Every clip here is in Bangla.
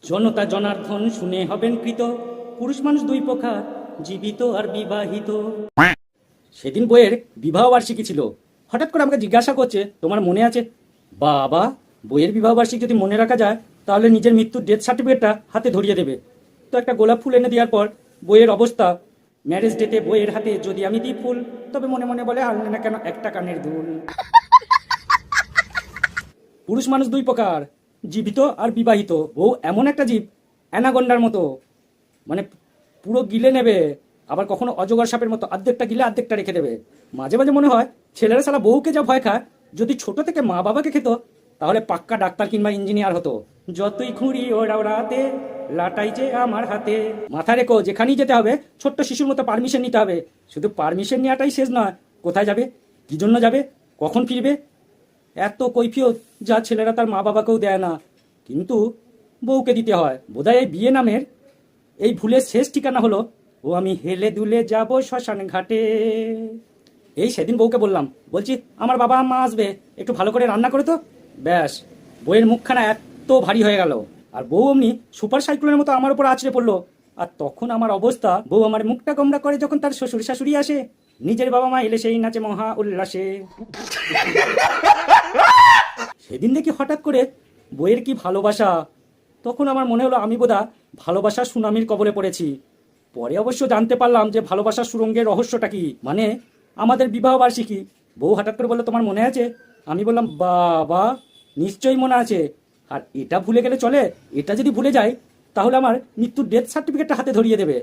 জনতা জনার্দন শুনে হবেন কৃত, পুরুষ মানুষ দুই প্রকার, জীবিত আর বিবাহিত। সেদিন বইয়ের বিবাহ বার্ষিকী ছিল। হঠাৎ করে আমাকে জিজ্ঞাসা করছে, তোমার মনে আছে? বাবা, বইয়ের বিবাহ বার্ষিকী যদি মনে রাখা যায় তাহলে নিজের মৃত্যুর ডেথ সার্টিফিকেটটা হাতে ধরিয়ে দেবে। তো একটা গোলাপ ফুল এনে দেওয়ার পর বইয়ের অবস্থা, ম্যারেজ ডেতে বইয়ের হাতে যদি আমি দিই ফুল, তবে মনে মনে বলে আনলে না কেন একটা কানের দুল। পুরুষ মানুষ দুই প্রকার, জীবিত আর বিবাহিত। ও এমন একটা জীব, অ্যানাগন্ডার মতো, মানে পুরো গিলে নেবে, আবার কখনো অজগর সাপের মতো অর্ধেকটা গিলে অর্ধেকটা রেখে দেবে। মাঝে মাঝে মনে হয় ছেলেরা সালা বউকে যা ভয় খায়, যদি ছোট থেকে মা বাবাকে খেত তাহলে পাক্কা ডাক্তার কিংবা ইঞ্জিনিয়ার হতো। যতই খুঁড়ি ওরাও রাতে, লাটাই যে আমার হাতে। মাথায় রেখো, যেখানেই যেতে হবে ছোট্ট শিশুর মতো পারমিশন নিতে হবে। শুধু পারমিশন নেওয়াটাই শেষ নয়, কোথায় যাবে, কি জন্য যাবে, কখন ফিরবে, এত কৈফিয়ত যা ছেলেরা তার মা বাবাকেও দেয় না, কিন্তু বউকে দিতে হয়। বোধহয় এই বিয়ে নামের এই ভুলের শেষ ঠিকানা হলো, ও আমি হেলে দুলে যাব শ্মশান ঘাটে। এই সেদিন বউকে বললাম, বলছি আমার বাবা মা আসবে, একটু ভালো করে রান্না করে তো। ব্যাস, বউয়ের মুখখানা এত ভারী হয়ে গেল, আর বউ অমনি সুপার সাইক্লোনের মতো আমার উপর আছড়ে পড়লো। আর তখন আমার অবস্থা, বউ আমার মুখটা গোমরা করে যখন তার শ্বশুর শাশুড়ি আসে, নিজের বাবা মা এলে সেই নাচে মহা উল্লাসে। সেদিন দেখি হঠাৎ করে বইয়ের কি ভালোবাসা, তখন আমার মনে হলো আমি বোধহয় ভালোবাসার সুনামির কবলে পড়েছি। পরে অবশ্য জানতে পারলাম যে ভালোবাসার সুরঙ্গের রহস্যটা কি। মানে আমাদের বিবাহ বার্ষিকী, বউ হঠাৎ করে বললো, তোমার মনে আছে? আমি বললাম, বাবা নিশ্চয়ই মনে আছে। আর এটা ভুলে গেলে চলে? এটা যদি ভুলে যাই তাহলে আমার মৃত্যুর ডেথ সার্টিফিকেটটা হাতে ধরিয়ে দেবে।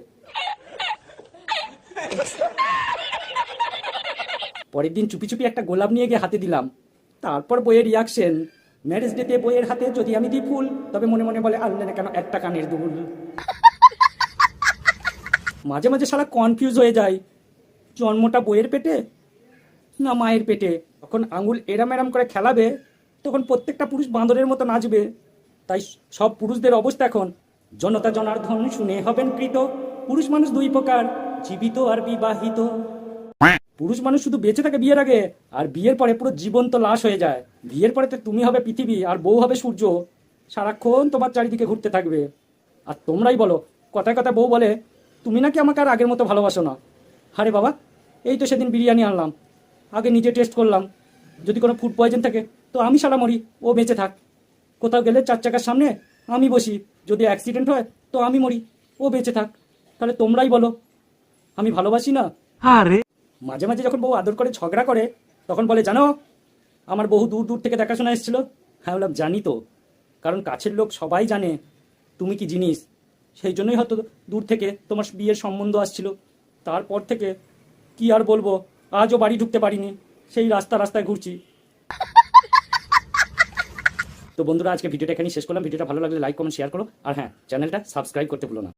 পরের দিন চুপি চুপি একটা গোলাপ নিয়ে গিয়ে হাতে দিলাম। তারপর বইয়ের রিয়াকশন, ম্যারেজ ডেতে বইয়ের হাতে যদি আমি দিই ফুল, তবে মনে মনে বলে আনলে না কেন একটা কানের দুল। মাঝে মাঝে সারা কনফিউজ হয়ে যায়, জন্মটা বইয়ের পেটে না মায়ের পেটে। তখন আঙুল এরাম এরাম করে খেলাবে, তখন প্রত্যেকটা পুরুষ বাঁদরের মতো নাচবে। তাই সব পুরুষদের অবস্থা এখন, জনতা জনার্দন শুনে হবেন কৃত, পুরুষ মানুষ দুই প্রকার, জীবিত আর বিবাহিত। পুরুষ মানুষ শুধু বেঁচে থাকে বিয়ের আগে, আর বিয়ের পরে পুরো জীবন্ত লাশ হয়ে যায়। বিয়ের পরে তো তুমি হবে পৃথিবী আর বউ হবে সূর্য, সারাক্ষণ তোমার চারিদিকে ঘুরতে থাকবে। আর তোমরাই বলো, কথায় কথায় বউ বলে, তুমি নাকি আমাকে আর আগের মতো ভালোবাসো না। আরে বাবা, এই তো সেদিন বিরিয়ানি আনলাম, আগে নিজে টেস্ট করলাম, যদি কোনো ফুড পয়জন থাকে তো আমি সারা মরি, ও বেঁচে থাক। কোথাও গেলে চার চাকার সামনে আমি বসি, যদি অ্যাক্সিডেন্ট হয় তো আমি মরি, ও বেঁচে থাক। তাহলে তোমরাই বলো, আমি ভালোবাসি না? আরে মাঝে মাঝে যখন বউ আদর করে ঝগড়া করে, তখন বলে, জানো আমার বহু দূর দূর থেকে দেখাশোনা এসেছিল। হ্যাঁ বললাম, জানি তো, কারণ কাছের লোক সবাই জানে তুমি কি জিনিস, সেই জন্যই হয়তো দূর থেকে তোমার বিয়ের সম্বন্ধ আসছিল। তারপর থেকে কি আর বলবো, আজও বাড়ি ঢুকতে পারিনি, সেই রাস্তায় ঘুরছি। তো বন্ধুরা, আজকে ভিডিওটা এখানেই শেষ করলাম। ভিডিওটা ভালো লাগলে লাইক কমেন্ট শেয়ার করো, আর হ্যাঁ, চ্যানেলটা সাবস্ক্রাইব করতে ভুলো না।